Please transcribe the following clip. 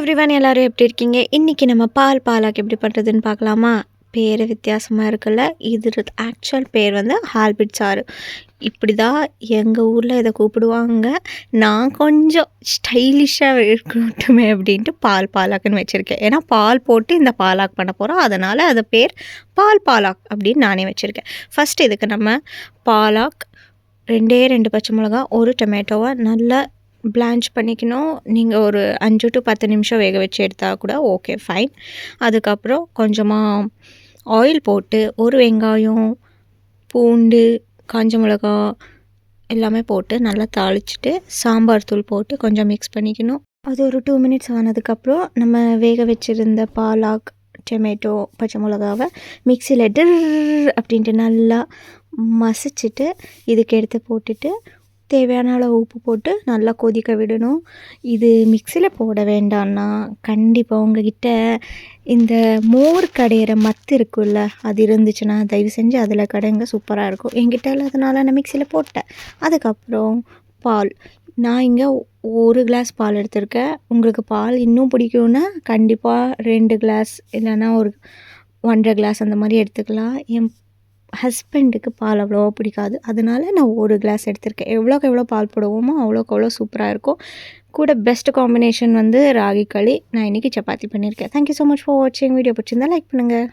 Everyone எல்லாரும் எப்படி இருக்கீங்க? இன்றைக்கி நம்ம பாலாக் எப்படி பண்ணுறதுன்னு பார்க்கலாமா? பேர் வித்தியாசமாக இருக்குல்ல. இது ஆக்சுவல் பேர் வந்து ஹால்பிட் சாறு. இப்படி தான் எங்கள் ஊரில் இதை கூப்பிடுவாங்க. நான் கொஞ்சம் ஸ்டைலிஷாக இருக்கட்டுமே அப்படின்ட்டு பாலாக்குன்னு வச்சுருக்கேன். ஏன்னா பால் போட்டு இந்த பாலாக் பண்ண போகிறோம். அதனால் அது பேர் பாலாக் அப்படின்னு நானே வச்சுருக்கேன். ஃபஸ்ட் இதுக்கு நம்ம பாலாக் 2 பச்சை மிளகா, 1 டொமேட்டோவை நல்லா பிளான்ச் பண்ணிக்கணும். நீங்கள் ஒரு 5 to 10 நிமிஷம் வேக வச்சு எடுத்தால் கூட ஓகே, ஃபைன். அதுக்கப்புறம் கொஞ்சமாக ஆயில் போட்டு 1 வெங்காயம், பூண்டு, காஞ்ச மிளகா எல்லாமே போட்டு நல்லா தாளிச்சிட்டு சாம்பார் தூள் போட்டு கொஞ்சம் மிக்ஸ் பண்ணிக்கணும். அது ஒரு 2 மினிட்ஸ் ஆனதுக்கப்புறம் நம்ம வேக வச்சுருந்த பாலாக், டொமேட்டோ, பச்சை மிளகாவை மிக்சியில் அப்படின்ட்டு நல்லா மசிச்சுட்டு இதுக்கு எடுத்து போட்டுட்டு தேவையான அளவு உப்பு போட்டு நல்லா கொதிக்க விடணும். இது மிக்சியில் போட வேண்டாம்னா கண்டிப்பாக உங்ககிட்ட இந்த மோர் கடையிற மத்து இருக்குல்ல, அது இருந்துச்சுன்னா தயவு செஞ்சு அதில் கடைங்க, சூப்பராக இருக்கும். என்கிட்ட இல்லாதனால நான் மிக்சியில் போட்டேன். அதுக்கப்புறம் பால், நான் இங்கே 1 கிளாஸ் பால் எடுத்திருக்கேன். உங்களுக்கு பால் இன்னும் பிடிக்கும்னா கண்டிப்பாக 2 கிளாஸ் இல்லைன்னா ஒரு 1.5 கிளாஸ் அந்த மாதிரி எடுத்துக்கலாம். என் ஹஸ்பண்டுக்கு பால் அவ்வளோவா பிடிக்காது, அதனால நான் 1 கிளாஸ் எடுத்திருக்கேன். எவ்வளோக்கு எவ்வளோ பால் போடுவோமோ அவ்வளோக்கு அவ்வளோ சூப்பராக இருக்கும். கூட பெஸ்ட் காம்பினேஷன் வந்து ராகி களி. நான் இன்றைக்கி சப்பாத்தி பண்ணியிருக்கேன். தேங்க்யூ ஸோ மச் ஃபார் வாட்சிங். வீடியோ பிடிச்சிருந்தா லைக் பண்ணுங்கள்.